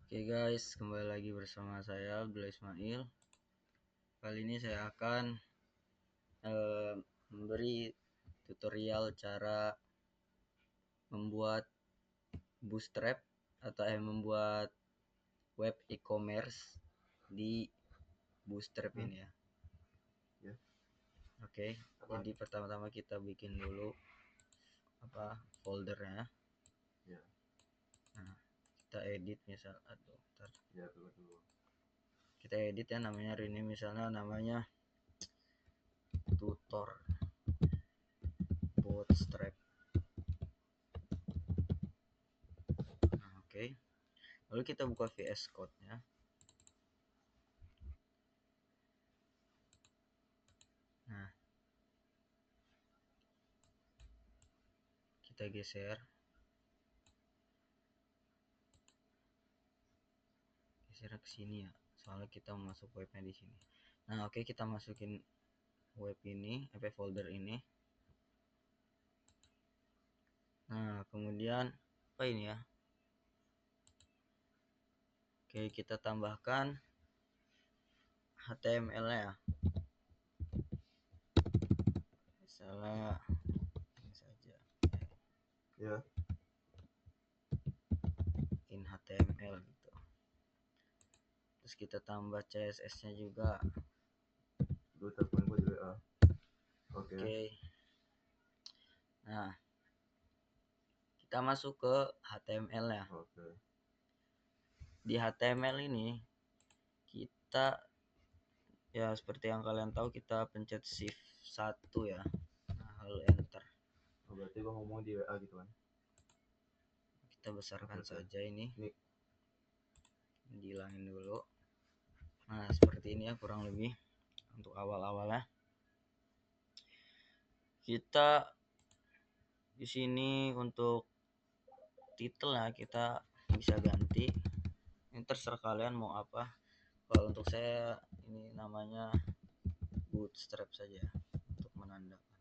Oke guys, kembali lagi bersama saya Abdullah Ismail. Kali ini saya akan memberi tutorial cara membuat bootstrap atau membuat web e-commerce di bootstrap ini ya. Oke, jadi pertama-tama kita bikin dulu foldernya. Nah, kita edit misal, kita edit ya, namanya ini misalnya namanya tutor bootstrap. Nah, oke. Lalu kita buka VS Code nya. Nah, kita geser ke sini ya, soalnya kita masuk webnya di sini. Nah, oke, kita masukin web ini, folder ini. Nah, kemudian apa ini ya? Oke, kita tambahkan HTML-nya ya. Misalnya ini saja. Ya. In HTML gitu. Terus kita tambah CSS-nya juga. Lu telepon gue di WA. Oke. Nah, kita masuk ke HTML-nya. Di HTML ini kita ya seperti yang kalian tahu, kita pencet shift 1 ya. Nah, lalu enter. Berarti gua ngomong di WA gitu kan. Kita besarkan saja ini. Dihilangin dulu. Nah, seperti ini ya kurang lebih untuk awal-awalnya. Kita di sini untuk title ya, kita bisa ganti. Ini terserah kalian mau apa. Kalau untuk saya ini namanya bootstrap saja untuk menandakan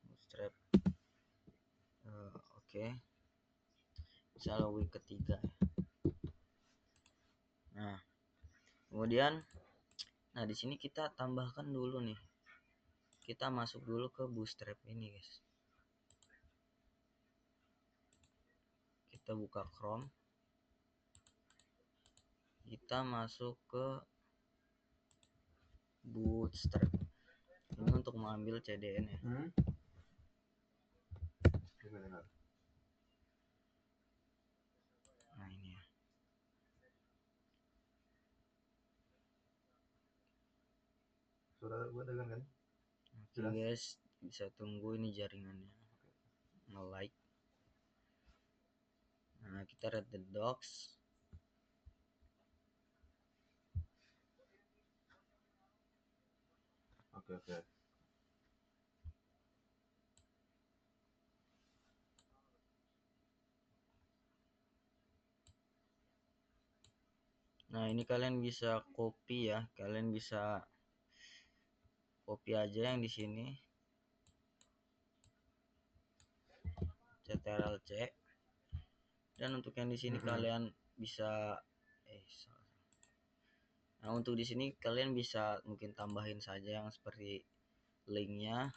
bootstrap. Oke. Misalnya week ketiga ya. Nah, kemudian di sini kita tambahkan dulu nih. Kita masuk dulu ke bootstrap ini, guys. Kita buka Chrome. Kita masuk ke bootstrap. Ini untuk mengambil CDN ya. Nah, ini ya. Suara gua dengar kan? Oke guys, bisa tunggu ini jaringannya nge-like. Nah, kita read the docs. Oke. Nah, ini kalian bisa copy ya. Kalian bisa copy aja yang di sini. Ctrl+C. Dan untuk yang di sini kalian bisa Nah, untuk di sini kalian bisa mungkin tambahin saja yang seperti linknya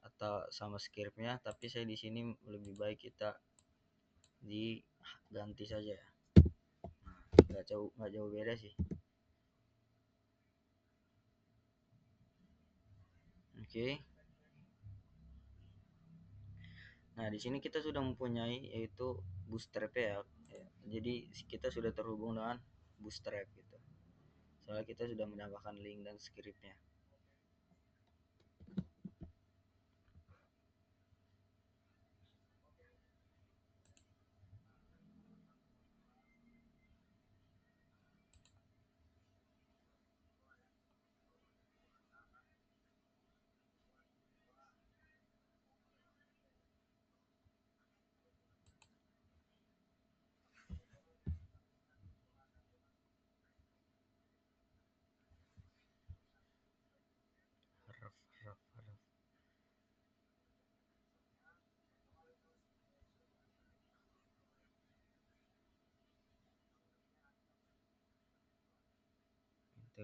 atau sama scriptnya, tapi saya di sini lebih baik kita diganti saja ya. Nah, nggak jauh beda sih. Oke. Nah, di sini kita sudah mempunyai yaitu bootstrap ya. Jadi kita sudah terhubung dengan bootstrap gitu. Soalnya kita sudah menambahkan link dan scriptnya.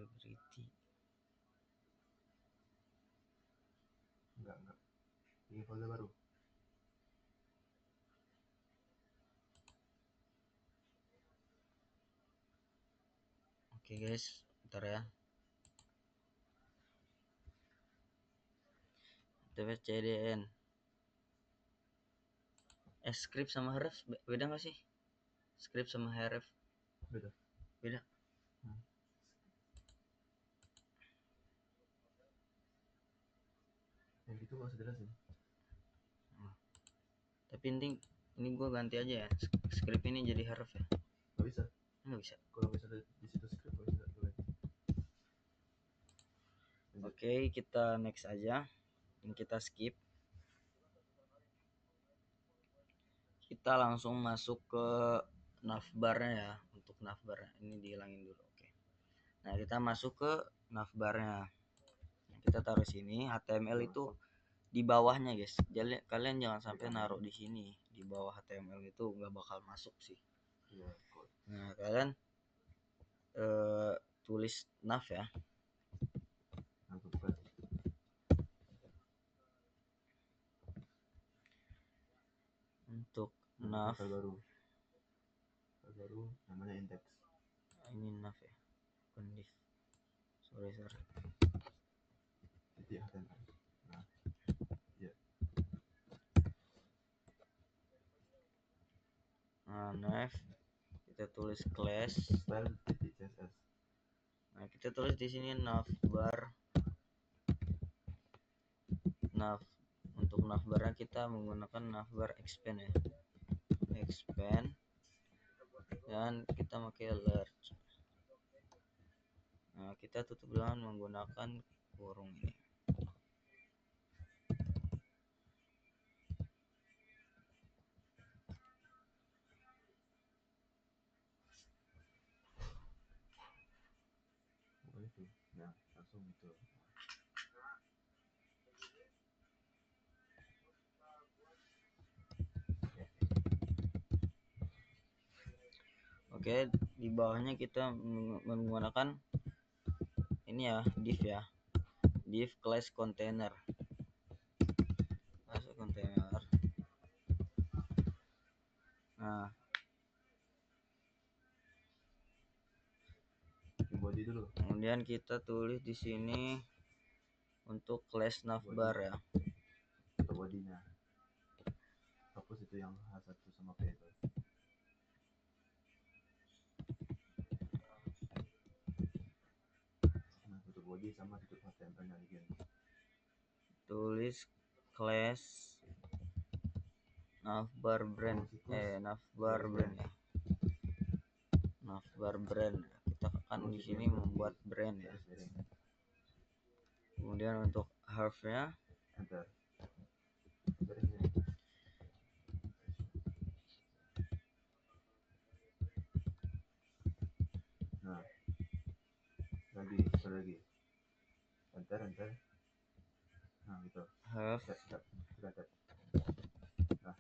integrity. Enggak. Ini folder baru. Oke guys, bentar ya. TPCDN. Script sama href beda nggak sih? Script sama href Beda. Yang itu gak usah jelasin. Tapi ini gue ganti aja ya. Script ini jadi href ya. Gak bisa. Nggak bisa. Kalau misalnya di situ script gak bisa tulis. Oke, kita next aja. Ini kita skip. Kita langsung masuk ke navbarnya ya. Untuk navbar ini dihilangin dulu. Oke. Nah, kita masuk ke navbarnya. Kita taruh sini. HTML itu di bawahnya guys. Jadi kalian jangan sampai naruh di sini. Di bawah HTML itu nggak bakal masuk sih. Nah, kalian tulis nav ya. Untuk nav baru namanya index. Ini nav ya, bukan div. Sorry. Titik HTML. Nah, ya. Nah, nav kita tulis class Style titik CSS. Nah, kita tulis di sini navbar. Untuk navbarnya kita menggunakan navbar expand ya. Expand dan kita pakai large. Nah, kita tutup dengan menggunakan kurung ini. Itu. Nah, langsung itu. Oke, di bawahnya kita menggunakan ini ya, div ya. Div class container. Nah, body dulu. Kemudian kita tulis di sini untuk class navbar ya. Atau bodinya. Hapus itu yang H1 sama P itu. Nah, tutup body sama tutup HTML-nya lagi. Tulis class navbar brand navbar brand ya. Navbar brand. Kita akan di sini membuat brand ya. Kemudian untuk harfnya enter. Nah, lagi enter. Nah, gitu. have Enter. Nah.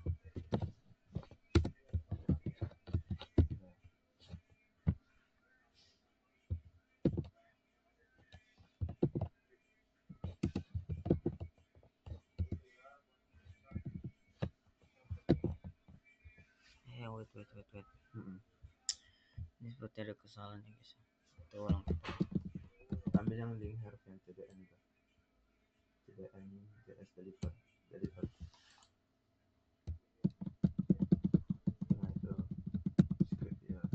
wait. Ini seperti ada kesalahan ya guys. Kita ulang. Ambil yang link harf yang CDN itu. CDN JS deliver. Nah, itu script ya.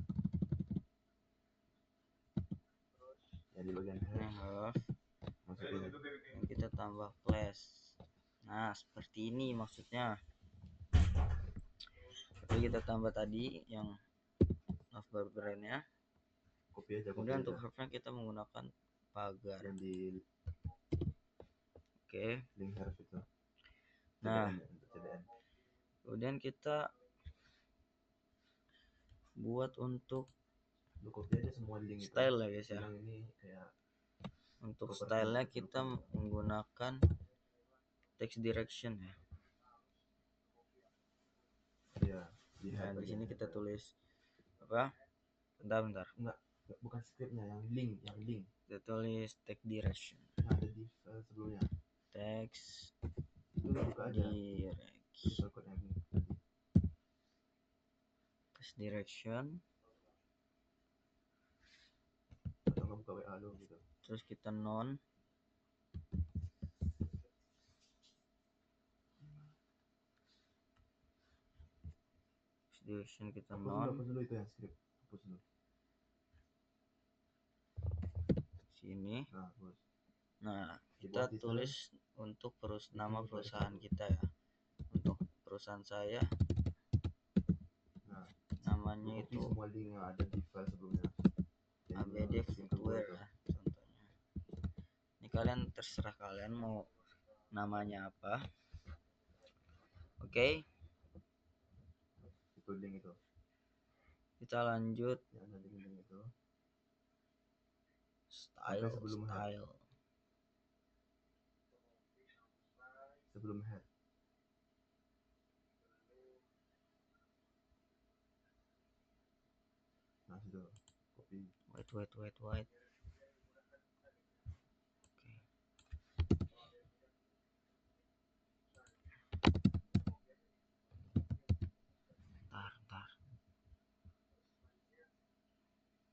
Ya di bagian Have masukin. dan kita tambah class. Nah, seperti ini maksudnya. Tapi kita tambah tadi yang navbar brandnya. Copy aja. Kemudian untuk harfnya kita menggunakan pagar. Yang di link harf itu. Nah, CDN. kemudian kita buat untuk Lu copy aja semua link style ya guys ya. Yang ini kayak untuk stylenya kita menggunakan text direction ya. Iya. Nah, di sini kita tulis apa? Bentar. Enggak. bukan scriptnya, yang link, kita tulis text direction, yang ada di file sebelumnya. text Itu lu buka aja direction, file code yang ini tadi. text direction, Atau nggak buka WA lu gitu. terus kita non text direction, kita non Hapus dulu itu yang script, hapus dulu. sini. Nah, hapus. Nah, Di kita bawah title, tulis untuk bikin nama foto perusahaan F1. kita ya. Untuk perusahaan saya, Nah, namanya lu copy itu semua link yang ada di file sebelumnya. Jadi ABD lu masukin ke gua Footwear itu. ya, contohnya. Ini kalian terserah kalian mau namanya apa. Oke, Itu link itu. kita lanjut Ya, ada link itu. style, sebelum head. style. Sebelum head. Nah, situ. Copy. Wait. Oke. Ntar.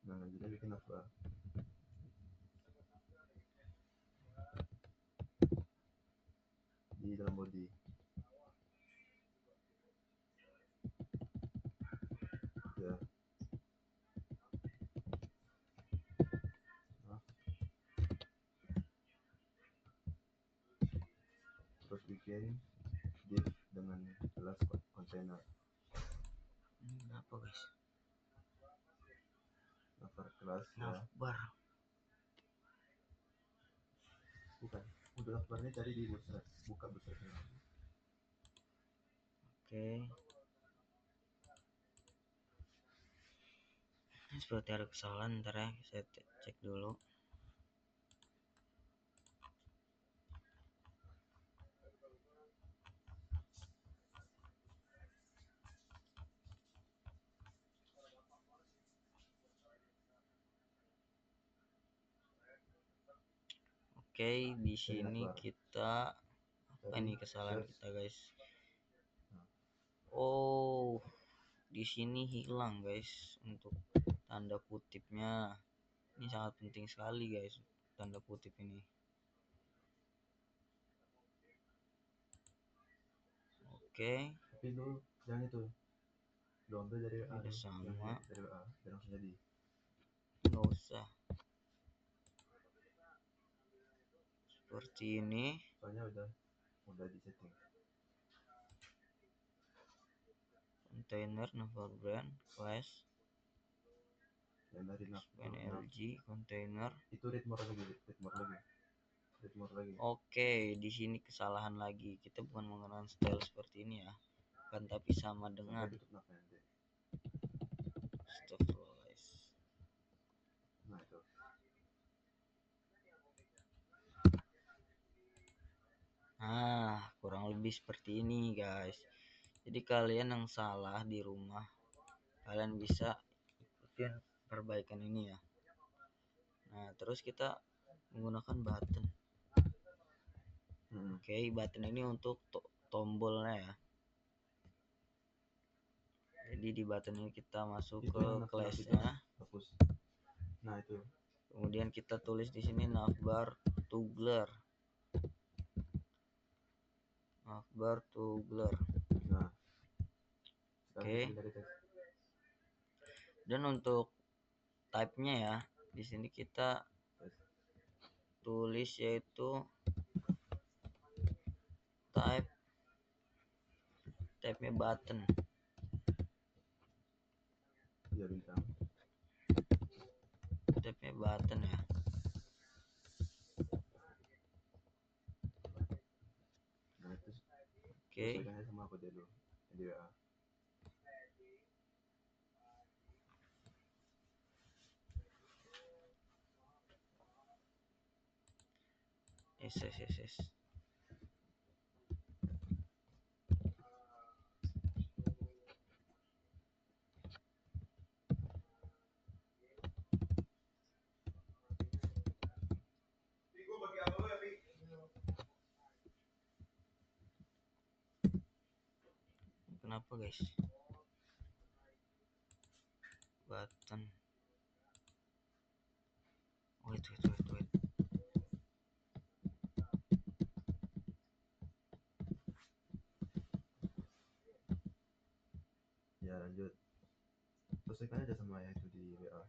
Nah, lanjutnya bikin apa? Di dalam body. Ya. Nah. Terus bikin div dengan kelas container. Ini apa guys? Navbar kelas ya. Navbar. Bukan. Udah navbarnya cari di Bootstrap. Buka Bootstrapnya. Oke. Ini seperti ada kesalahan, ntar ya saya cek dulu. Oke, di sini kita apa ini kesalahan kita guys? Oh, di sini hilang guys untuk tanda kutipnya. Ini sangat penting sekali guys, tanda kutip ini. Oke. Tapi lu jangan itu. Lu ambil dari WA Udah lu. sama. Yang dari WA. Dan langsung jadi. Nggak usah. Seperti ini. Soalnya udah di setting. Container Navbar brand class. Yang dari LG container. Itu read more lagi. Oke, di sini kesalahan lagi. Kita bukan menggunakan style seperti ini ya. Kan tapi sama dengan Astagfirullahaladzim. Nah, itu. Nah, kurang lebih seperti ini guys. Jadi kalian yang salah di rumah, kalian bisa ikutin perbaikan ini ya. Nah, terus kita menggunakan button. Oke, button ini untuk tombolnya ya. Jadi di button ini kita masuk itu ke class-nya. Nah, itu. Kemudian kita tulis di sini navbar toggler. Navbar toggler. Nah. Oke. Dan untuk type-nya ya, di sini kita tulis yaitu type-nya button. Ya, bintang. Type-nya button ya. Nah, itu. Oke. Sama aku dulu. Di WA. Yes. kenapa guys, button, wait. Ya lanjut, selesaikan aja sama yang itu di WA.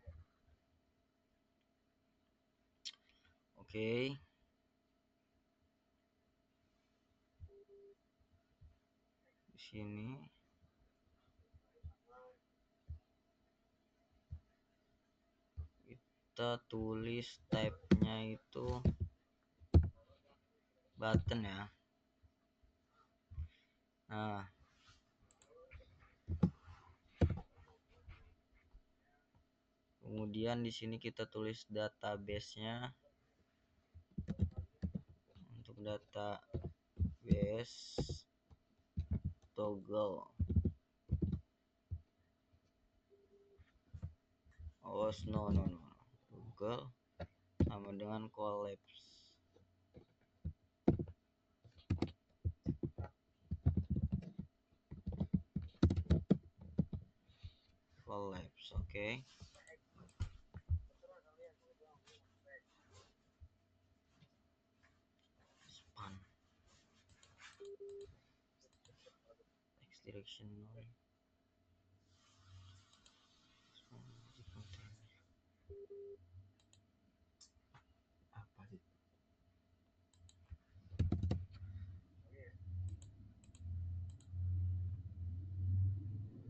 Oke. Di sini kita tulis type-nya itu button ya. Nah, kemudian di sini kita tulis database-nya. Untuk database toggle. Oh, no. Toggle sama dengan collapse. Oke. Span. X direction none. Apa sih?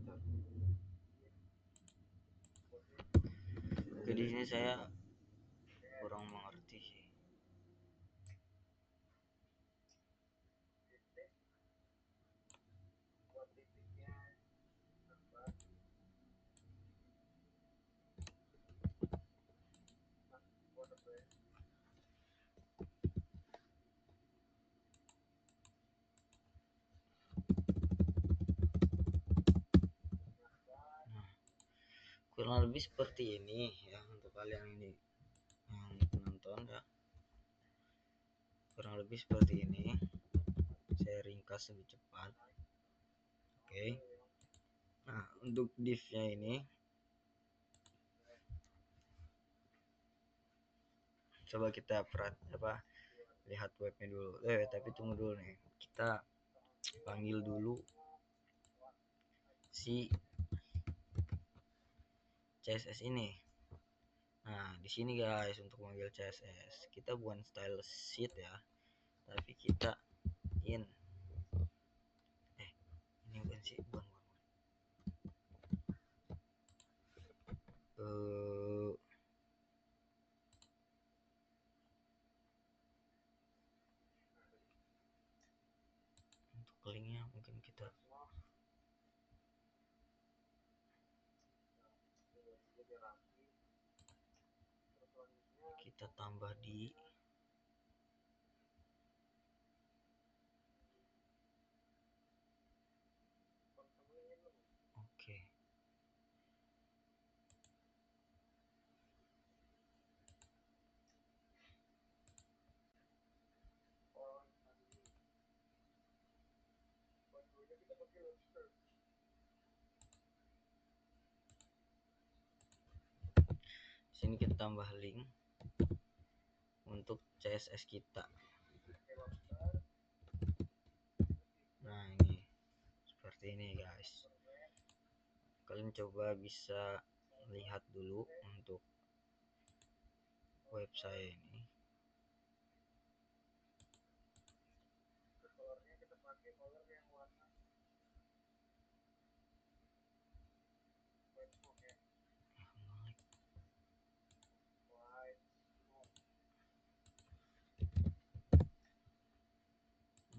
Bentar. Oke, di sini saya kurang mengerti sih. Nah, kurang lebih seperti ini ya untuk kalian ini yang menonton ya. Kurang lebih seperti ini. Saya ringkas lebih cepat. Oke. Nah, untuk div-nya ini coba kita lihat webnya dulu. Tapi tunggu dulu nih. Kita panggil dulu si CSS ini. Nah, di sini guys, untuk manggil CSS kita bukan style sheet ya, tapi kita in. Ini bukan sih, bukan. Untuk linknya mungkin kita tambah di oke. Sini kita tambah link untuk CSS kita. Nah, ini seperti ini guys. Kalian coba bisa lihat dulu untuk web saya ini.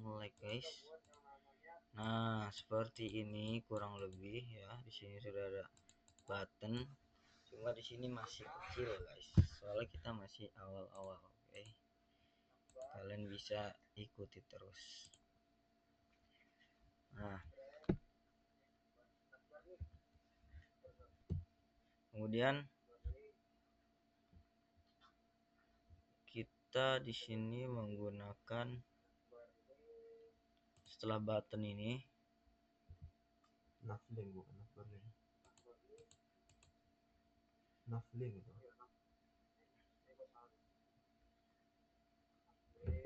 Mulai guys. Nah, seperti ini kurang lebih ya. Di sini sudah ada button. Cuma di sini masih kecil guys. Soalnya kita masih awal-awal, oke. Kalian bisa ikuti terus. Nah, kemudian kita di sini menggunakan setelah button ini Nafling bukan Nafberlin. Nafling itu.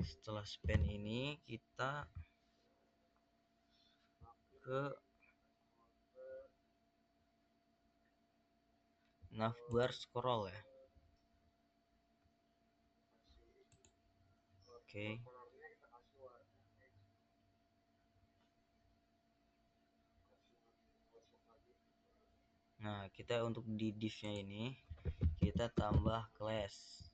Setelah span ini kita ke navbar scroll ya. Oke. Nah, kita untuk di div-nya ini kita tambah class.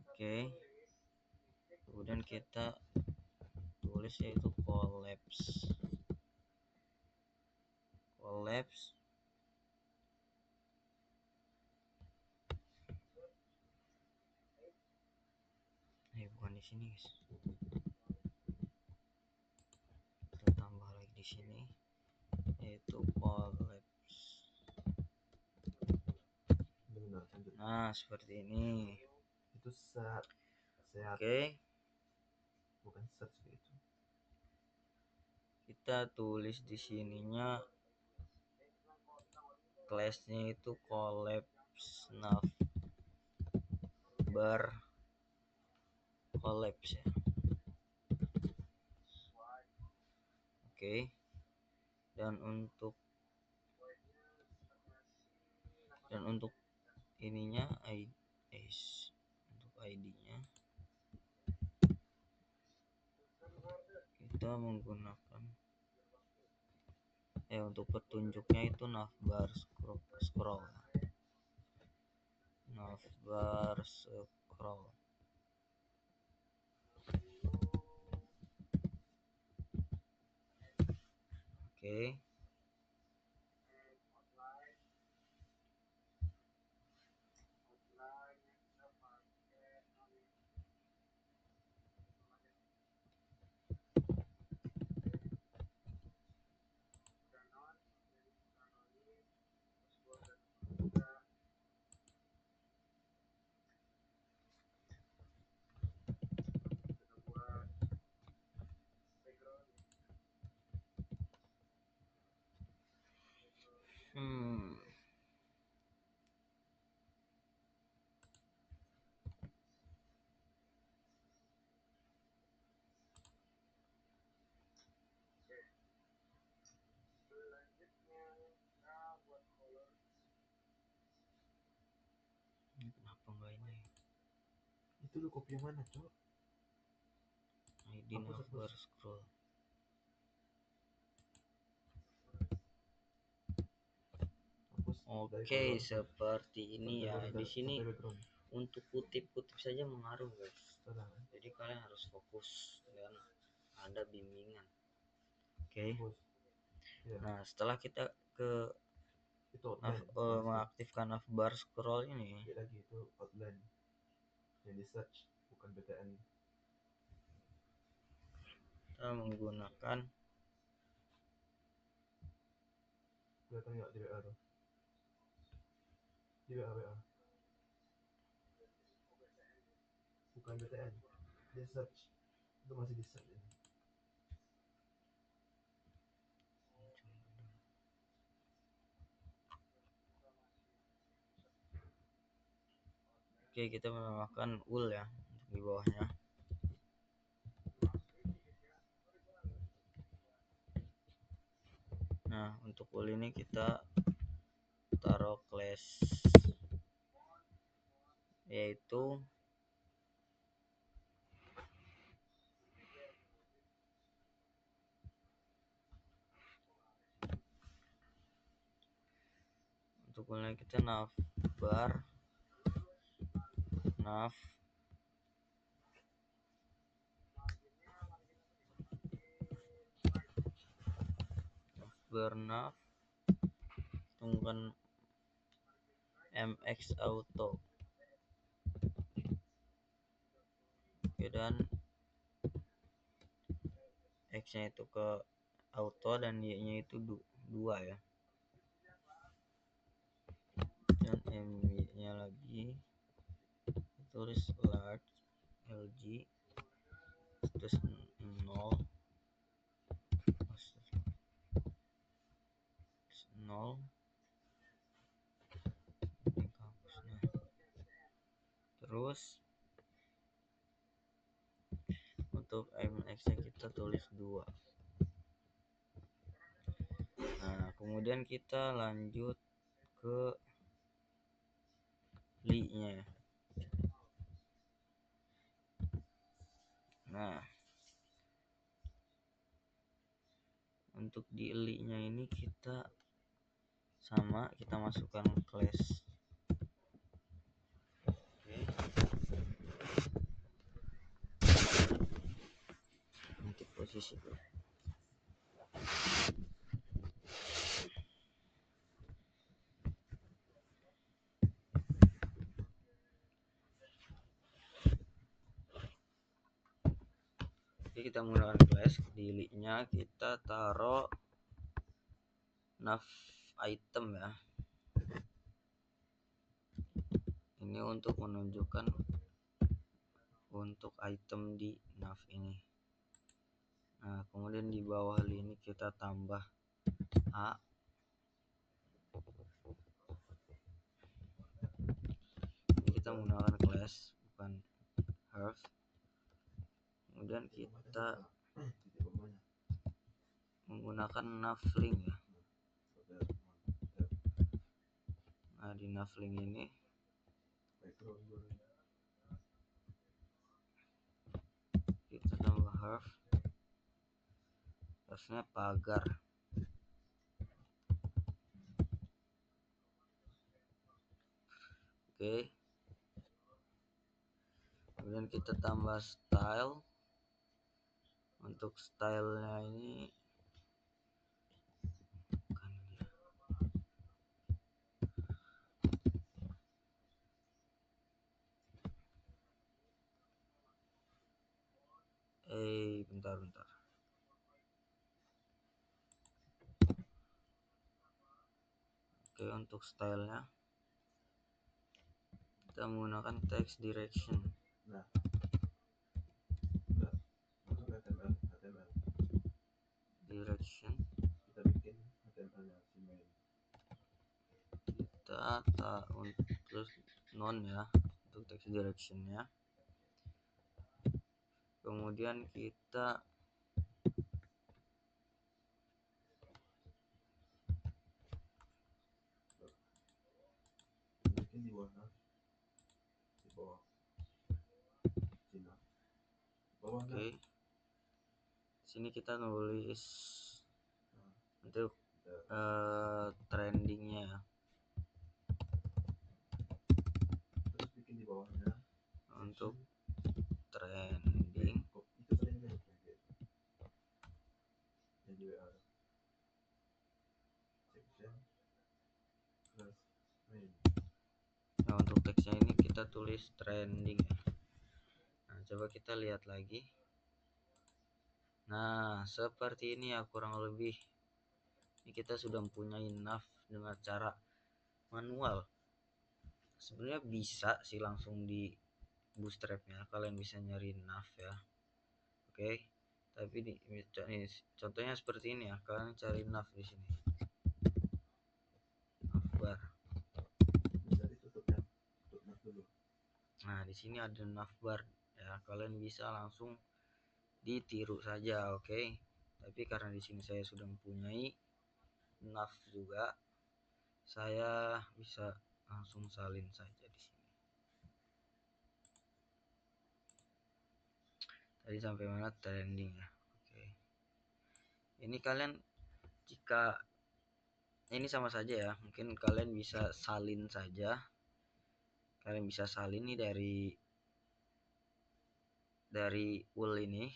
Oke. Kemudian kita tulis yaitu collapse. Bukan di sini, guys. Kita tambah lagi di sini yaitu collapse. Benar, lanjut. Nah, seperti ini. Itu sehat. Oke. Bukan search gitu. Kita tulis di sininya class-nya itu collapse navbar collapse ya. Oke. Dan untuk ininya untuk ID-nya kita menggunakan untuk petunjuknya itu navbar scroll. Oke. Kenapa enggak ini? Itu lu copy yang mana, Cok? ID navbar scroll. Oke, seperti ini ya. Di sini untuk kutip-kutip saja mengaruh, guys. Jadi kalian harus fokus dan ada bimbingan. Oke. Nah, setelah kita ke mengaktifkan navbar scroll ini, lagi itu outline yang di search bukan BTN. kita menggunakan kelihatan nggak di WA tuh, di WA bukan BTN, di search itu masih di search ini. Oke, kita menambahkan ul ya di bawahnya. Nah, untuk ul ini kita taruh class yaitu untuk ulnya kita navbar nav tunggukan mx auto. Oke, dan x nya itu ke auto dan y nya itu 2 ya, dan my nya lagi tulis large lg terus 0 0. Ini kampusnya. Terus untuk IMX nya kita tulis 2. Nah, kemudian kita lanjut ke li nya. Nah, untuk di li nya ini kita masukkan class. Nanti posisi dulu. Jadi kita menggunakan class, di li nya kita taruh nav item ya. Ini untuk menunjukkan untuk item di nav ini. Nah, kemudian di bawah li ini kita tambah a. Ini kita menggunakan class bukan harf. Kemudian kita menggunakan navlink ya. Nah, di navlink ini kita tambah harf, harusnya pagar. Oke. Kemudian kita tambah style. Untuk stylenya ini bentar. Oke, untuk stylenya kita menggunakan text direction. Nah, masuk HTML. Direction Kita bikin HTML-nya si main. Kita terus non ya untuk text directionnya. Kemudian kita Bikin di bawah Cina. oke. Sini kita nulis untuk trendingnya ya. Terus bikin di bawahnya Untuk trending itu trending yang di WA section plus main. Nah, untuk teksnya ini kita tulis trending ya. Nah, coba kita lihat lagi. Nah, seperti ini ya kurang lebih. Ini kita sudah mempunyai nav dengan cara manual. Sebenarnya bisa sih langsung di bootstrapnya, kalian bisa nyari nav ya. Oke, tapi ini contohnya seperti ini ya, kalian cari nav di sini, navbar. Nah, di sini ada navbar ya, kalian bisa langsung ditiru saja. Oke, tapi karena di sini saya sudah mempunyai nav juga, saya bisa langsung salin saja di sini. Tadi sampai mana? Trending ya. Oke. Ini kalian jika ini sama saja ya, mungkin kalian bisa salin saja. Kalian bisa salin nih dari ul ini.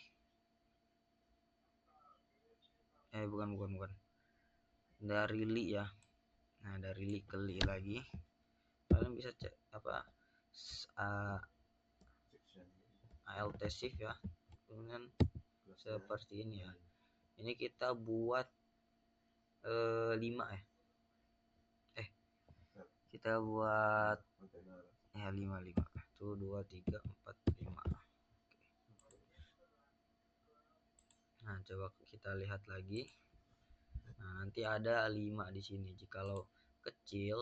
Bukan. Dari li ya. Nah, dari li ke li lagi. Kalian bisa cek apa? alt shift ya. Kemudian seperti ini ya. Ini kita buat 5 ya. Kita buat ya 5. 1 2 3 4 5. Nah, coba kita lihat lagi. Nah, nanti ada 5 di sini. Jikalau kecil,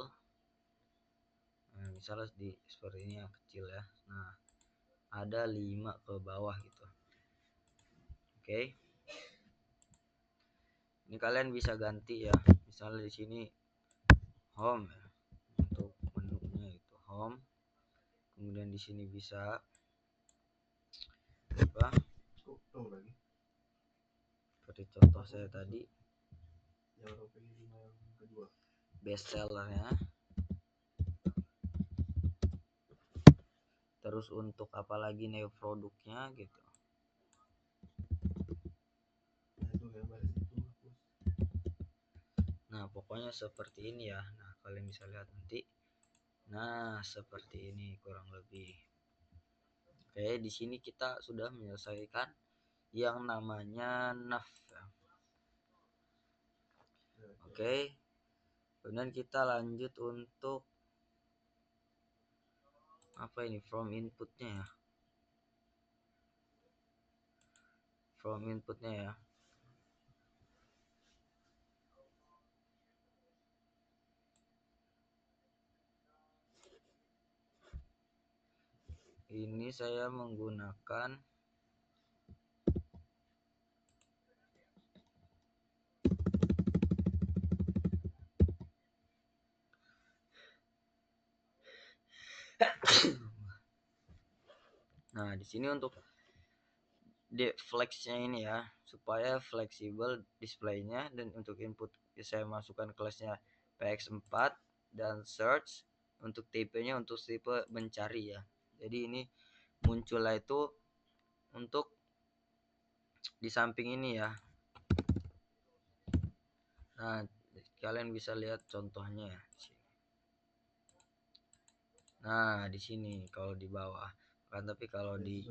nah, misalnya di seperti ini yang kecil ya. Nah, ada 5 ke bawah gitu. Oke. Ini kalian bisa ganti ya. Misalnya di sini home ya. Untuk menunya itu home. Kemudian di sini bisa apa? lagi. Seperti contoh saya tadi, Yang kedua. best sellernya. Terus untuk apalagi new produknya gitu. Nah, pokoknya seperti ini ya. Nah, kalian bisa lihat nanti. Nah, seperti ini kurang lebih. Oke, di sini kita sudah menyelesaikan yang namanya nav ya. Oke. Kemudian kita lanjut untuk apa ini? From inputnya ya. From inputnya ya. Ini saya menggunakan nah, di sini untuk flexnya ini ya, supaya fleksibel displaynya. Dan untuk input saya masukkan kelasnya px4 dan search. Untuk tipenya untuk tipe mencari ya. Jadi ini muncullah itu untuk di samping ini ya. Nah, kalian bisa lihat contohnya ya. Nah, di sini kalau di bawah kan, tapi kalau di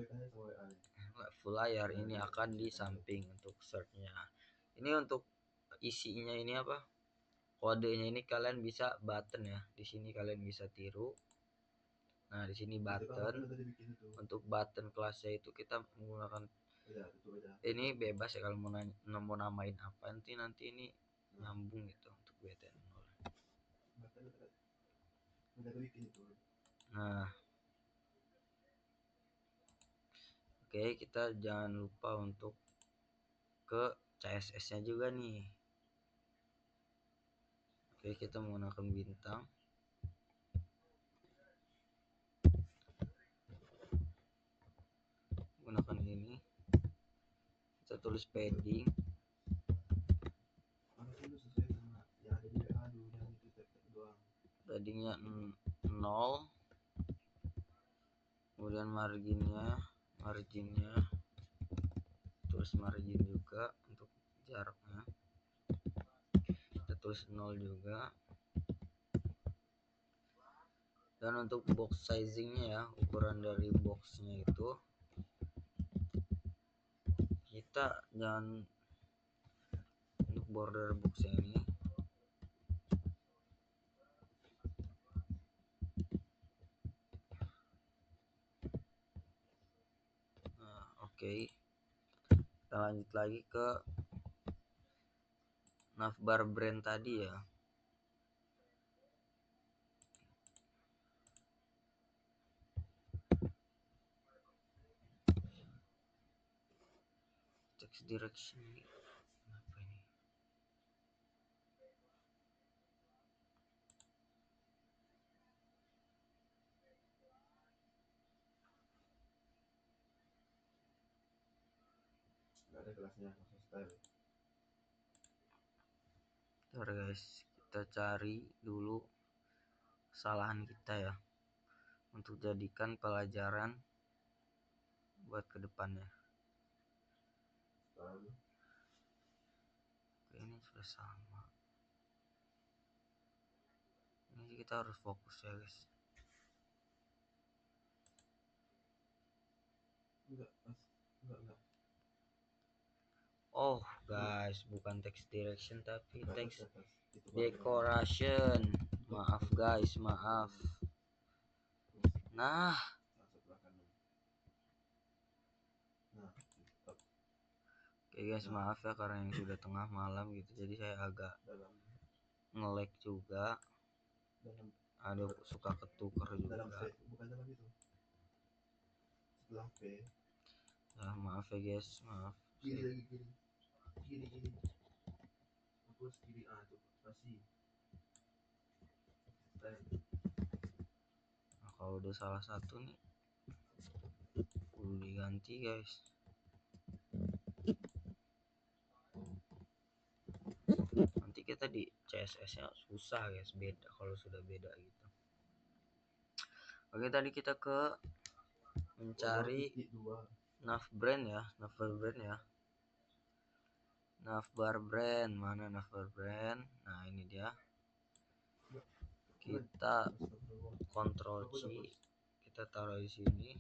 full layar ini akan di samping untuk searchnya. Ini untuk isinya ini apa? Kodenya ini kalian bisa button ya. Di sini kalian bisa tiru. Nah, di sini button. Untuk button kelasnya itu kita menggunakan ini bebas ya, kalau mau namain apa nanti ini nyambung gitu untuk BTN0. Nah, oke, kita jangan lupa untuk ke CSS-nya juga nih. Oke, kita menggunakan bintang. Gunakan ini. Kita tulis padding. Paddingnya 0. Kemudian marginnya tulis margin juga. Untuk jaraknya kita tulis 0 juga. Dan untuk box sizingnya ya, ukuran dari boxnya itu kita jangan, untuk border boxnya ini nah, oke. Kita lanjut lagi ke navbar brand tadi ya. Text direction ini apa ini? Nggak ada kelasnya langsung style. Bentar guys, kita cari dulu kesalahan kita ya, untuk jadikan pelajaran buat kedepannya. Ini sudah sama. Ini kita harus fokus ya guys. Enggak. Oh guys, bukan text direction tapi text decoration. Maaf guys, maaf. Nah, Oke guys, maaf ya karena yang sudah tengah malam gitu, jadi saya agak dalam nge-lag juga, ada suka ketukar juga. Bukan dalam itu, setelah P Ya maaf ya guys, maaf. kiri lagi, kiri hapus kiri, tuh spasi. Nah, kalau udah salah satu nih perlu diganti guys. Nanti kita di CSS nya susah guys, beda kalau sudah beda gitu. Oke, tadi kita ke mencari navbrand ya, navbar brand. Mana navbar brand? Nah ini dia, kita Ctrl C, kita taruh di sini.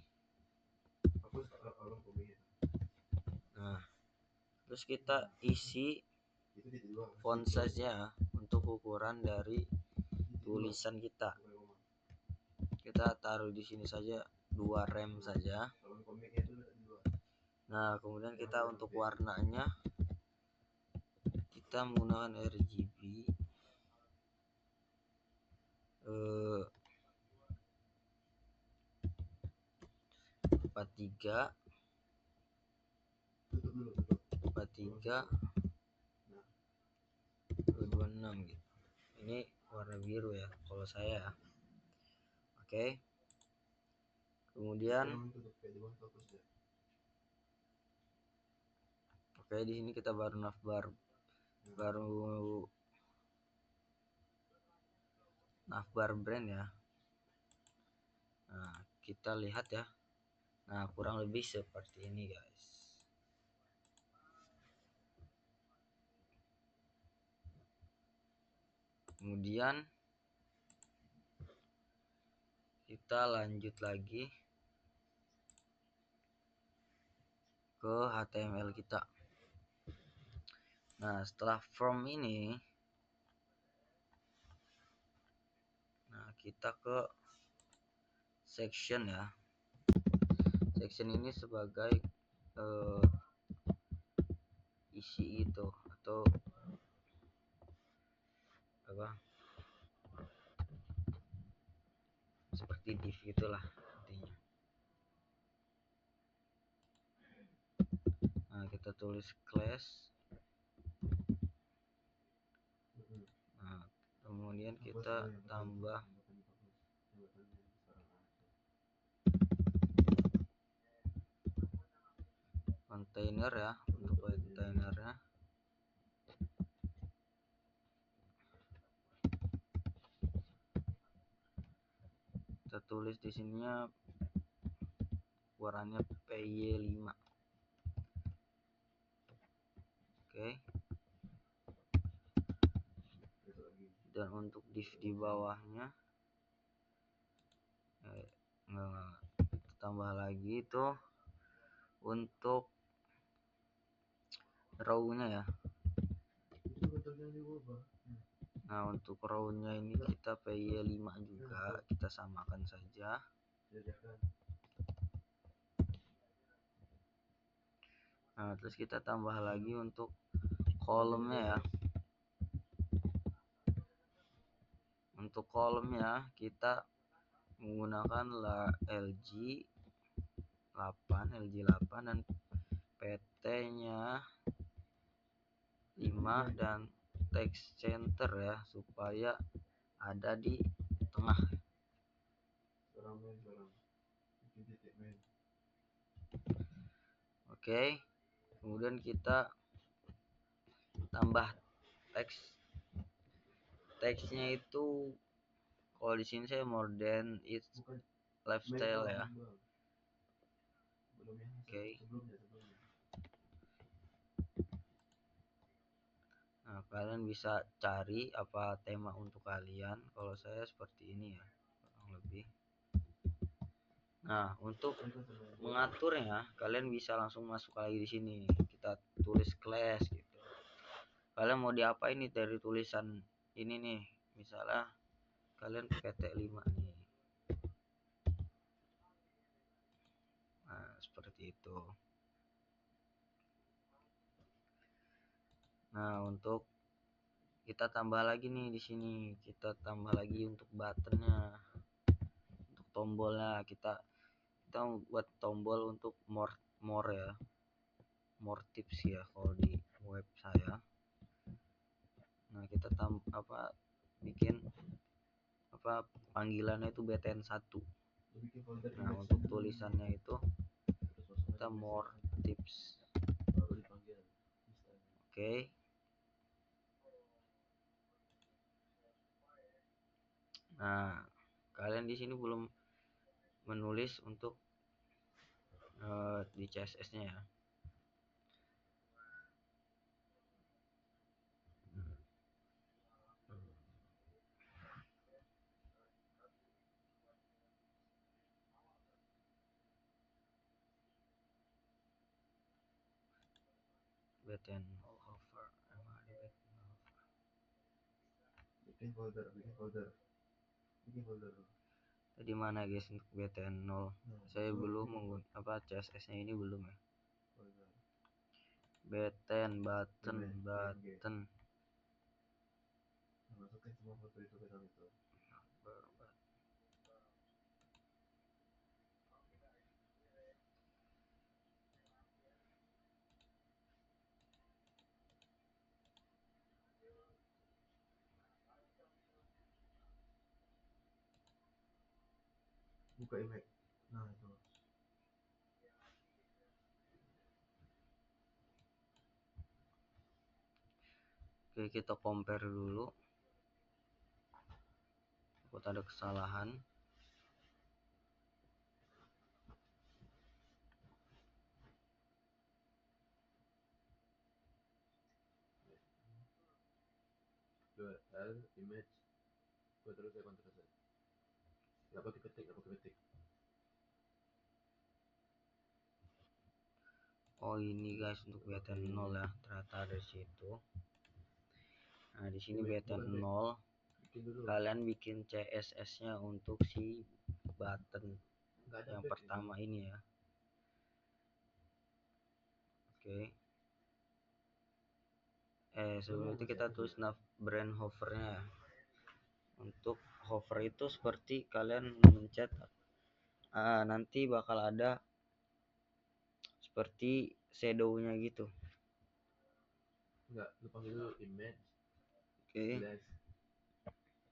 Nah terus kita isi font size nya untuk ukuran dari tulisan kita. Kita taruh di sini saja 2 rem saja. Nah kemudian kita untuk warnanya kita menggunakan RGB 43 226 gitu. Ini warna biru ya kalau saya. Oke. Kemudian di sini kita baru navbar brand ya. Nah kita lihat ya. Nah kurang lebih seperti ini guys. Kemudian kita lanjut lagi ke HTML kita. Nah setelah from ini, nah kita ke section ya. Section ini sebagai isi itu atau apa, seperti div gitulah intinya. Nah kita tulis class. Nah kemudian kita tambah kontainer ya. Untuk kontainernya kita tulis di sininya ukurannya PY5. Oke. Dan untuk div di bawahnya enggak, kita tambah lagi itu untuk row-nya ya. Nah untuk row-nya ini kita PY5 juga, kita samakan saja. Nah terus kita tambah lagi untuk kolomnya ya. Untuk kolomnya kita menggunakan LG8 dan PT nya 5 dan text center ya, supaya ada di tengah. Oke. Kemudian kita tambah teksnya itu, kalau di sini saya more than its lifestyle ya. Oke. Nah kalian bisa cari apa tema untuk kalian. Kalau saya seperti ini ya kurang lebih. Nah untuk mengaturnya kalian bisa langsung masuk lagi di sini. Kita tulis class gitu. Kalian mau diapain nih dari tulisan ini nih, misalnya kalian PT5 nih. Nah seperti itu. Nah, untuk kita tambah lagi nih di sini, kita tambah lagi untuk buttonnya, untuk tombolnya kita buat tombol untuk more ya, more tips ya kalau di web saya. Nah, kita bikin panggilannya itu BTN 1. Nah, untuk tulisannya itu kita more tips. Oke. Nah, kalian di sini belum menulis untuk di CSS-nya ya. BTN hover bikin folder di mana guys untuk BTN 0? Saya belum menggunakan CSS-nya ini belum ya. BTN button masukin semua foto itu ke dalam itu. Buka image. Nah itu. Oke, kita compare dulu. Takut ada kesalahan. URL image Ctrl C Ctrl C. Nggak pakai ketik. Oh, ini guys untuk BTN 0 ya, ternyata ada di situ. Nah, di sini BTN 0. Kalian bikin CSS-nya untuk si button yang pertama ini ya. Oke. Sebelum itu kita tulis brand hovernya ya. Untuk hover itu seperti kalian mencet nanti bakal ada seperti shadownya gitu. Enggak, lu panggil dulu image. Oke.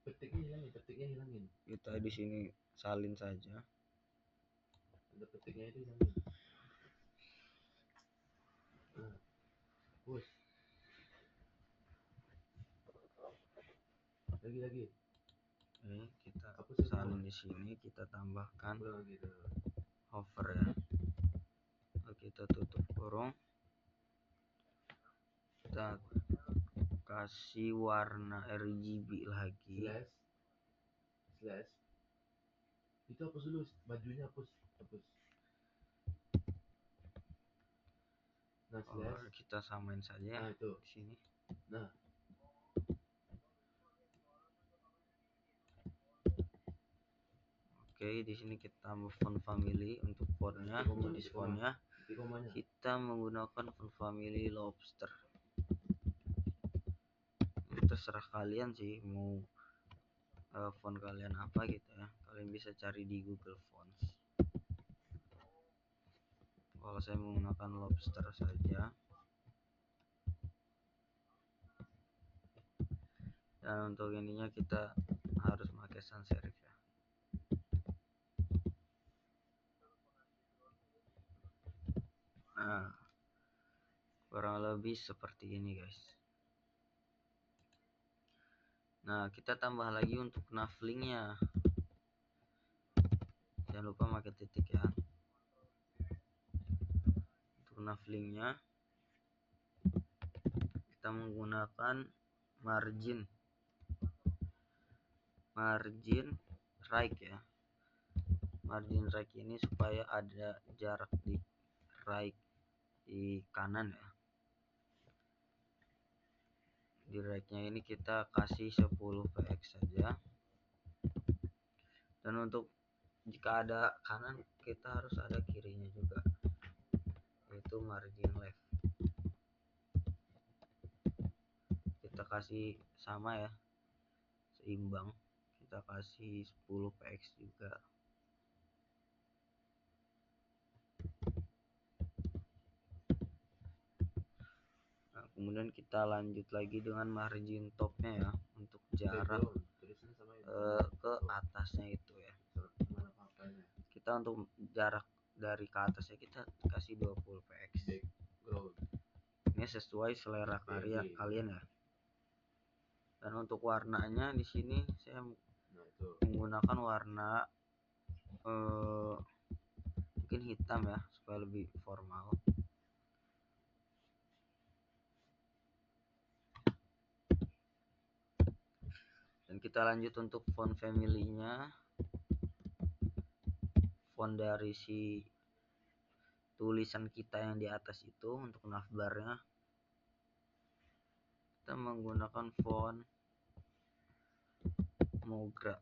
Petiknya hilangin. Kita di sini salin saja. Ada petiknya itu hilangin. Nah, push. Lagi. Kita salin di sini, kita tambahkan hover ya. Kita tutup kurung. Kita kasih warna RGB lagi. Slash. Itu hapus dulu, bajunya hapus. Nah, slash. Kita samain saja nah, itu. di sini. Nah. Oke, di sini kita tambah font family untuk fontnya, jenis fontnya. Kita menggunakan font family lobster. Ini terserah kalian sih mau font kalian apa gitu ya. Kalian bisa cari di Google Fonts. Kalau saya menggunakan lobster saja. Dan untuk ininya kita harus pakai sans serif ya. Nah, kurang lebih seperti ini guys. Nah, kita tambah lagi untuk navlingnya. Jangan lupa pakai titik ya. Untuk navlingnya kita menggunakan margin right ya. Margin right ini supaya ada jarak di right di kanan ya. Di right-nya ini kita kasih 10 px saja. Dan untuk jika ada kanan, kita harus ada kirinya juga, yaitu margin left. kita kasih sama ya, seimbang, kita kasih 10 px juga. Nah, kemudian kita lanjut lagi dengan margin topnya ya, untuk jarak ke atasnya itu ya. Kita untuk jarak dari ke atasnya kita kasih 20 px. Ini sesuai selera kalian ya. Dan untuk warnanya di sini saya menggunakan warna mungkin hitam ya, supaya lebih formal. Dan kita lanjut untuk font family-nya. Font dari si tulisan kita yang di atas itu untuk navbarnya kita menggunakan font Mogra.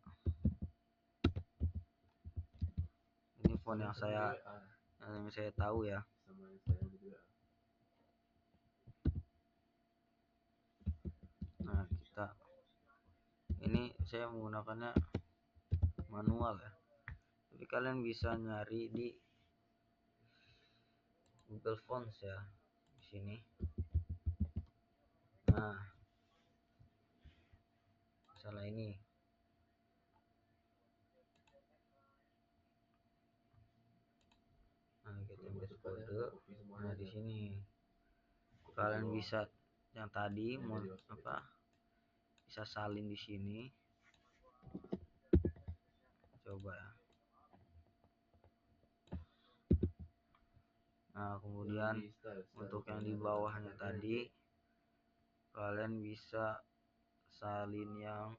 Ini font yang saya tahu ya. Nah, ini saya menggunakannya manual ya, tapi kalian bisa nyari di Google Fonts ya di sini. Nah, salah ini. Nah, kita ambil kode. Nah, di sini kalian bisa yang tadi mau bisa salin di sini. Coba ya. Nah, kemudian untuk yang di bawahnya tadi kalian bisa salin yang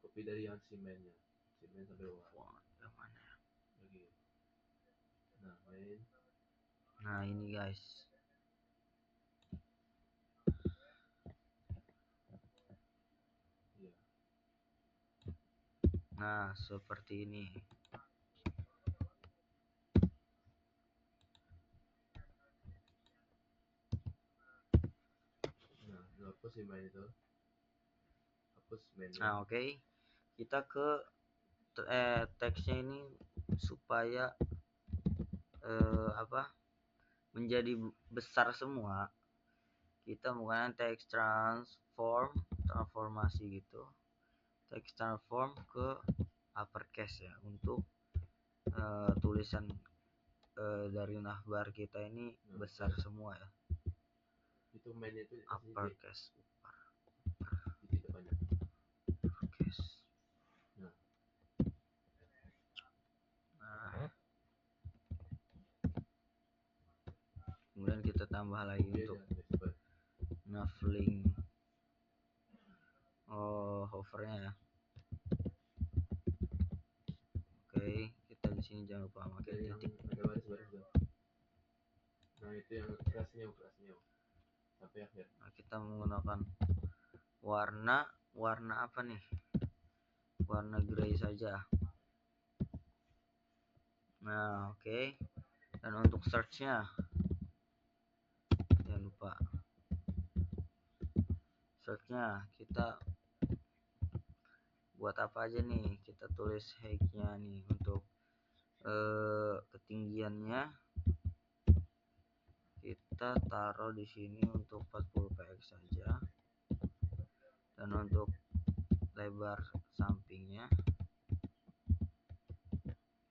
kopi dari yang semen sampai bawah. Yang mana ya? Lagi. Nah, ini guys. Nah, seperti ini. Nah, oke. Kita ke teksnya ini supaya menjadi besar semua. Kita menggunakan teks transformasi gitu. Teks transform ke uppercase ya, untuk tulisan dari navbar kita ini besar semua ya. Itu mainnya itu uppercase. Kemudian kita tambah lagi untuk navlink hovernya ya. Oke, kita di sini jangan lupa pakai titik. Ada baris-baris tuh. Nah, itu yang kerasnya sampai akhir. Nah, kita menggunakan warna apa nih? Warna gray saja. Nah, oke. Dan untuk searchnya jangan lupa. Searchnya kita buat apa aja nih? Kita tulis height-nya nih, untuk ketinggiannya kita taruh di sini untuk 40 px saja. Dan untuk lebar sampingnya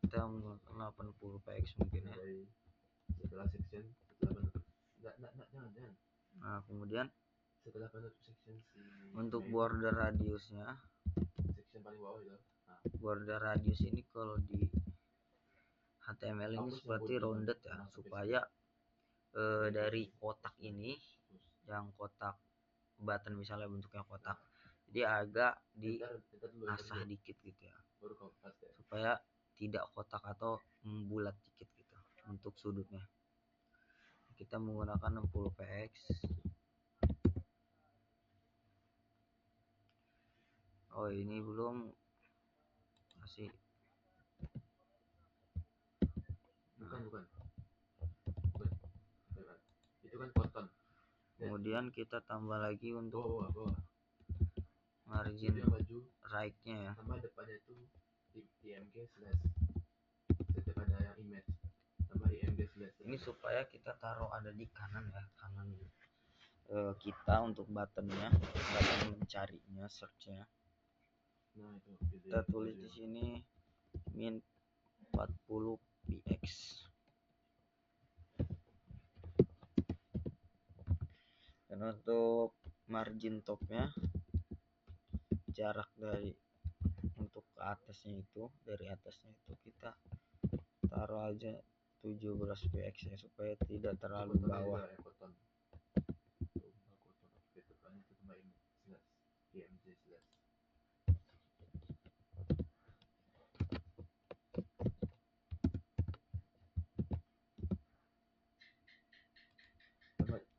kita menggunakan 80 px mungkin ya. Setelah section, jangan. Nah, kemudian setelah penutup section untuk border radiusnya, section paling bawah itu. Nah, border radius ini kalau di HTML ini seperti rounded ya, supaya dari kotak ini, yang kotak button misalnya bentuknya kotak, jadi agak diasah dikit gitu ya, supaya tidak kotak atau bulat dikit gitu untuk sudutnya. Kita menggunakan 60 px. Oh, ini belum kasih. Bukan. Itu kan cotton. Kemudian kita tambah lagi untuk Bawah. margin Itu yang baju right-nya ya. tambah depannya itu IMG slash. Setiap ada yang image tambah IMG slash. Ini supaya kita taruh ada di kanan ya, kanan kita untuk buttonnya, button mencarinya, searchnya. Nah itu Kita tulis di sini min 40 px. Dan untuk margin topnya, jarak dari untuk ke atasnya itu, dari atasnya itu kita taruh aja 17 px ya, supaya tidak terlalu bawah.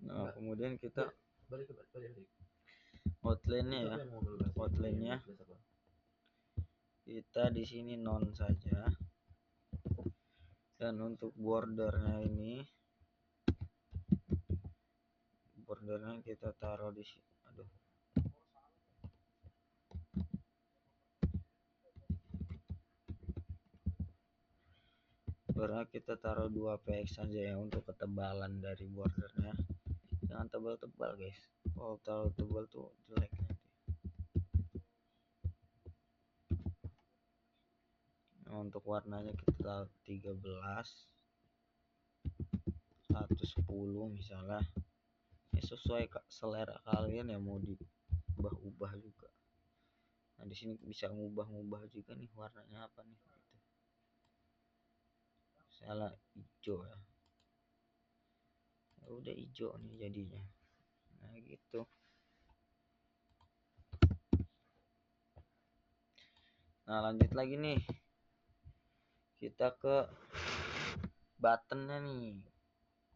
Nah kemudian kita outline-nya ya, outline-nya kita di sini non saja. Dan untuk bordernya ini, bordernya kita taruh di sini. Aduh, bordernya kita taruh 2 px saja ya untuk ketebalan dari bordernya. Jangan tebal-tebal guys, kalau terlalu tebal tuh jelek nanti. Nah, untuk warnanya kita taruh 13, 110 misalnya. Ini sesuai selera kalian ya, mau diubah-ubah juga. Nah di sini bisa ngubah-ngubah juga nih warnanya apa nih gitu. Salah hijau ya, udah hijau nih jadinya. Nah gitu. Nah lanjut lagi nih, kita ke buttonnya nih,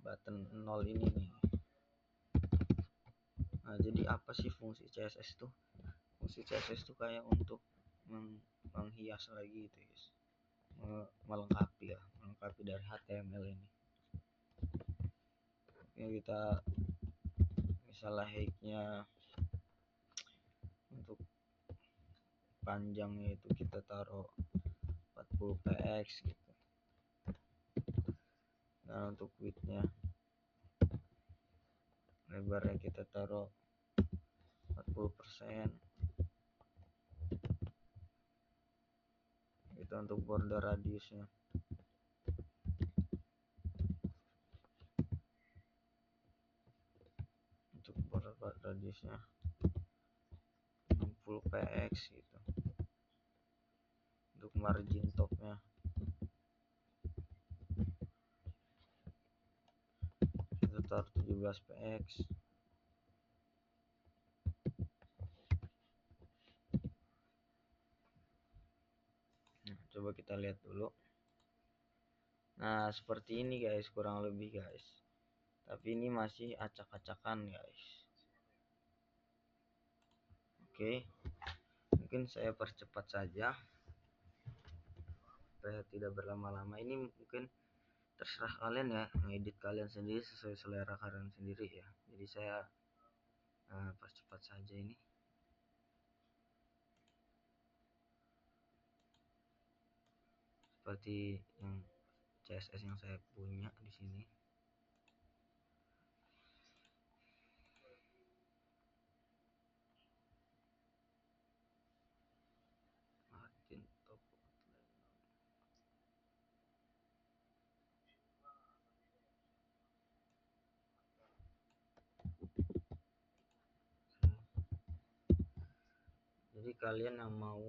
button 0 ini nih. Nah jadi apa sih fungsi CSS tuh? Fungsi CSS tuh kayak untuk menghias lagi gitu guys, melengkapi ya, melengkapi dari HTML ini. Ini kita misalnya height-nya untuk panjangnya itu kita taruh 40 px gitu. Nah untuk width-nya, lebarnya kita taruh 40%. Itu untuk border radiusnya. Untuk border radiusnya 60 px gitu. Untuk margin topnya kita taruh 17 px. Nah, coba kita lihat dulu. Nah seperti ini guys, kurang lebih guys, tapi ini masih acak-acakan guys. Oke, mungkin saya percepat saja supaya tidak berlama-lama. Ini mungkin terserah kalian ya, ngedit kalian sendiri sesuai selera kalian sendiri ya. Jadi saya percepat saja ini. Seperti yang CSS yang saya punya di sini. Margin top outline. Jadi kalian yang mau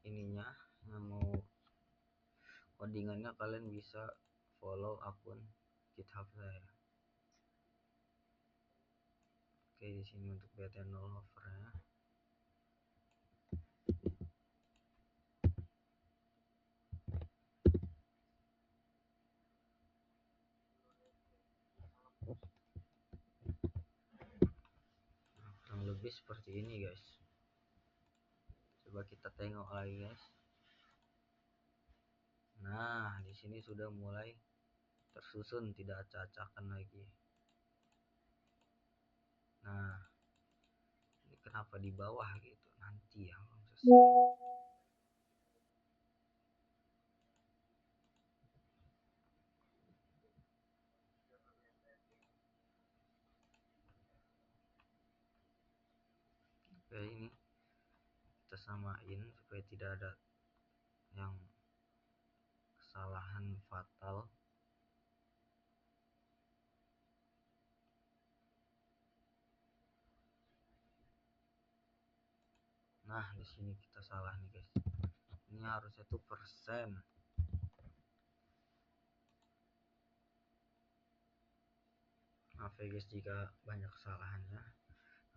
ininya, yang mau codingannya, kalian bisa follow akun GitHub saya. Oke, di sini untuk BT0 hovernya. Nah, kurang lebih seperti ini guys. Coba kita tengok lagi guys. Nah, di sini sudah mulai tersusun, tidak acak-acakan lagi. kenapa di bawah gitu nanti ya belum selesai. Oke, ini kita samain supaya tidak ada yang kesalahan fatal. Nah, di sini kita salah nih guys. Ini harusnya tuh persen. Maaf ya guys jika banyak kesalahannya,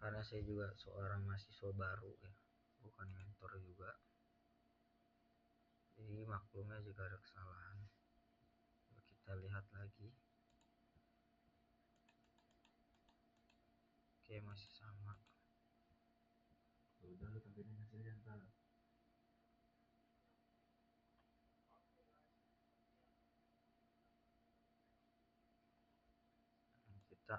karena saya juga seorang mahasiswa baru ya, bukan mentor juga. Jadi maklumnya jika ada kesalahan. Coba kita lihat lagi. Oke, masih sama. Udah lu tampilin hasilnya ntar. Kita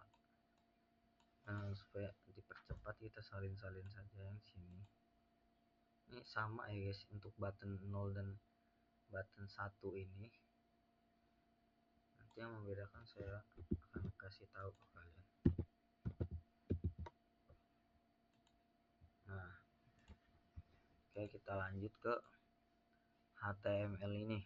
supaya dipercepat kita salin-salin saja yang sini. Ini sama ya guys untuk button 0 dan button 1 ini. Nanti yang membedakan saya akan kasih tahu ke kalian. Nah, oke kita lanjut ke HTML ini.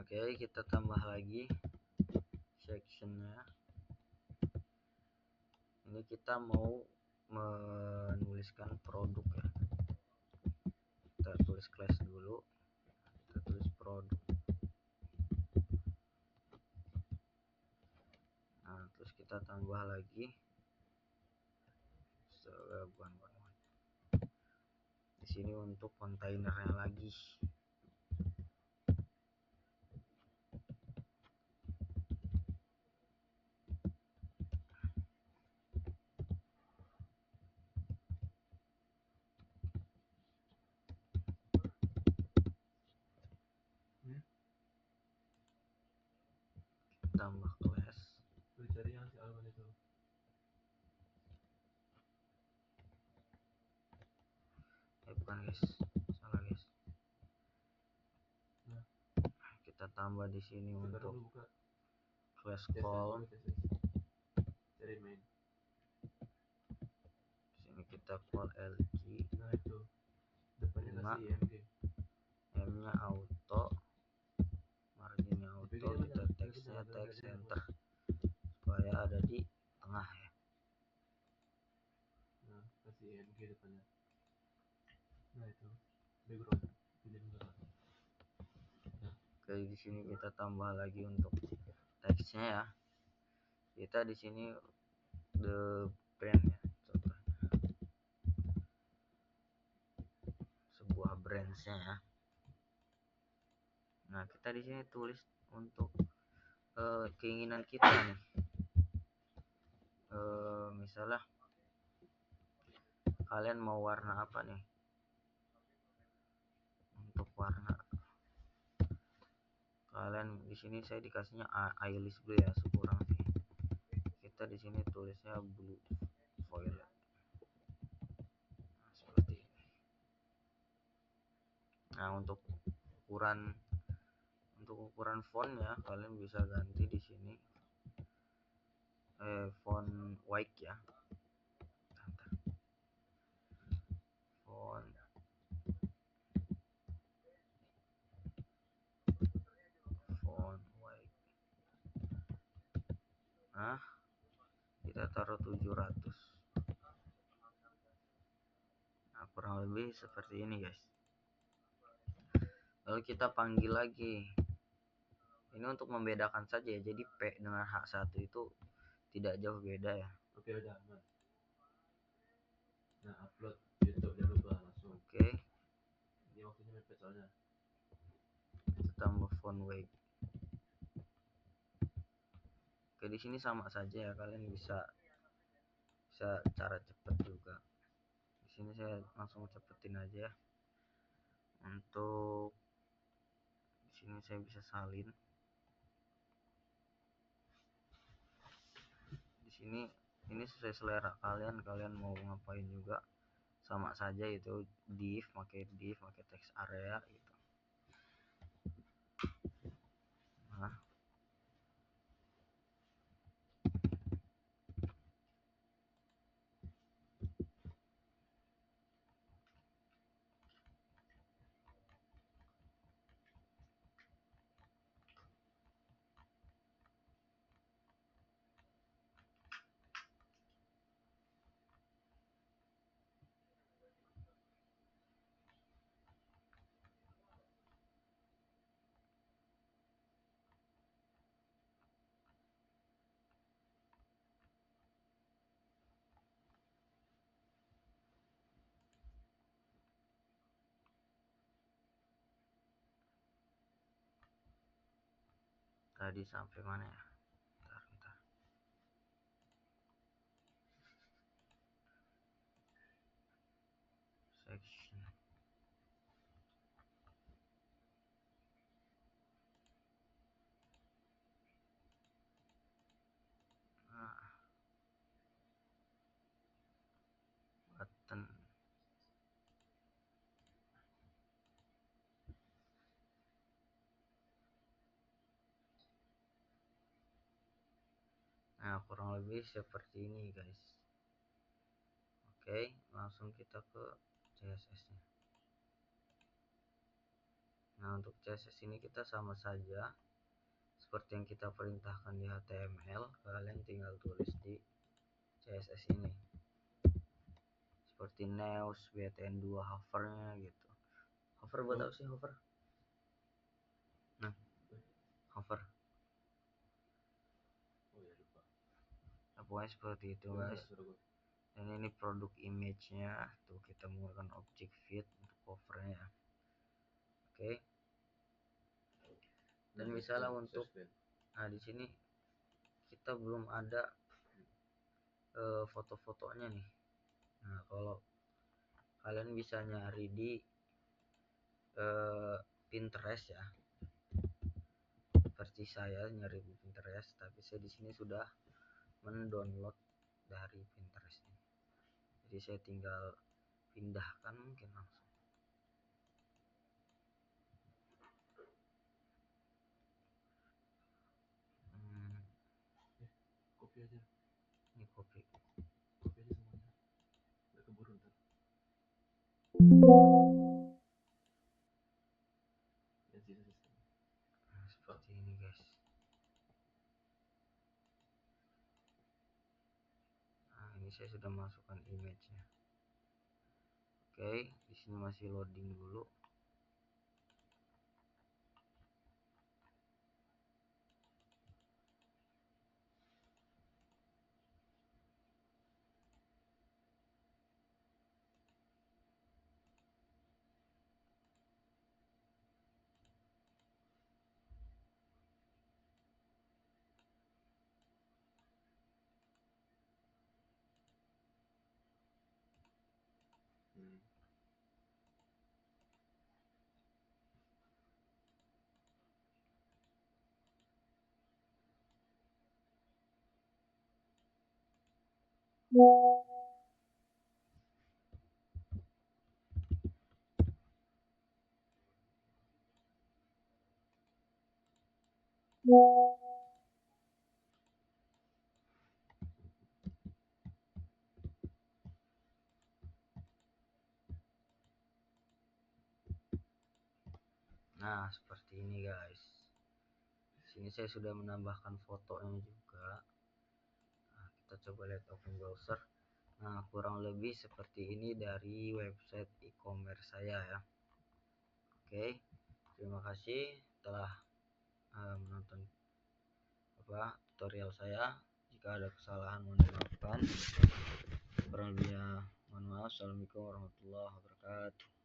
Oke, kita tambah lagi sectionnya. Ini kita mau menuliskan produk ya. Kita tulis class dulu. Kita tulis produk. Nah, terus kita tambah lagi di sini untuk kontainernya lagi. Tambah class. Lu cari yang si Alman itu. Bukan guys, salah guys. Nah, kita tambah di sini untuk buka class call. Cari main. Sini kita call LG. Nah itu depannya kasih IMG. M-nya auto, marginnya auto, kita teksnya text center supaya ada di tengah ya. Nah, kasih IMG depannya. Nah itu background, pilih background. Nah, Oke, di sini kita tambah lagi untuk teksnya ya. Kita di sini the brand ya, contohnya sebuah brandsnya ya. Nah, kita di sini tulis untuk keinginan kita nih. Misalnya kalian mau warna apa nih? Untuk warna kalian di sini saya dikasihnya eyeless blue ya, sekurang sih. Kita di sini tulisnya blue violet. Nah, seperti ini. Nah, untuk ukuran font ya, kalian bisa ganti di sini font white ya. Font white. Nah, kita taruh 700. Nah, kurang lebih seperti ini guys. Lalu kita panggil lagi. Ini untuk membedakan saja ya. Jadi P dengan H1 itu tidak jauh beda ya. Oke, udah aman. Nah, upload YouTube jangan lupa langsung. Oke. Ini waktunya mepet soalnya. Kita tambah font weight. Oke, di sini sama saja ya, kalian bisa cara cepet juga. Di sini saya langsung cepetin aja ya. Untuk di sini saya bisa salin. Di sini ini sesuai selera kalian mau ngapain juga sama saja, itu div pakai text area gitu. Nah, tadi sampai mana ya? Bentar. Section. Nah, button. Nah, kurang lebih seperti ini guys. Oke, langsung kita ke CSS nya. Nah, untuk CSS ini kita sama saja seperti yang kita perintahkan di HTML, kalian tinggal tulis di CSS ini seperti news, btn2, hovernya gitu. Hover buat apa sih hover? Nah, hover. Nah, pokoknya seperti itu guys. Dan ini produk image-nya, tuh kita menggunakan object feed untuk covernya. Oke. Dan misalnya untuk di sini kita belum ada foto-fotonya nih. Nah, kalau kalian bisa nyari di Pinterest ya, versi saya nyari di Pinterest, tapi saya di sini sudah mendownload dari Pinterest ini. Jadi saya tinggal pindahkan mungkin langsung. Copy aja. Ini copy aja semuanya. Udah keburu ntar. Nah, seperti ini guys. Nah, ini saya sudah masukkan image-nya. Oke, di sini masih loading dulu. Nah, seperti ini guys. Di sini saya sudah menambahkan fotonya juga. Nah, kita coba lihat open browser. Nah, kurang lebih seperti ini dari website e-commerce saya ya. Oke, terima kasih telah menonton tutorial saya. Jika ada kesalahan mohon dimaafkan. Kurang lebihnya mohon maaf. Assalamualaikum warahmatullahi wabarakatuh.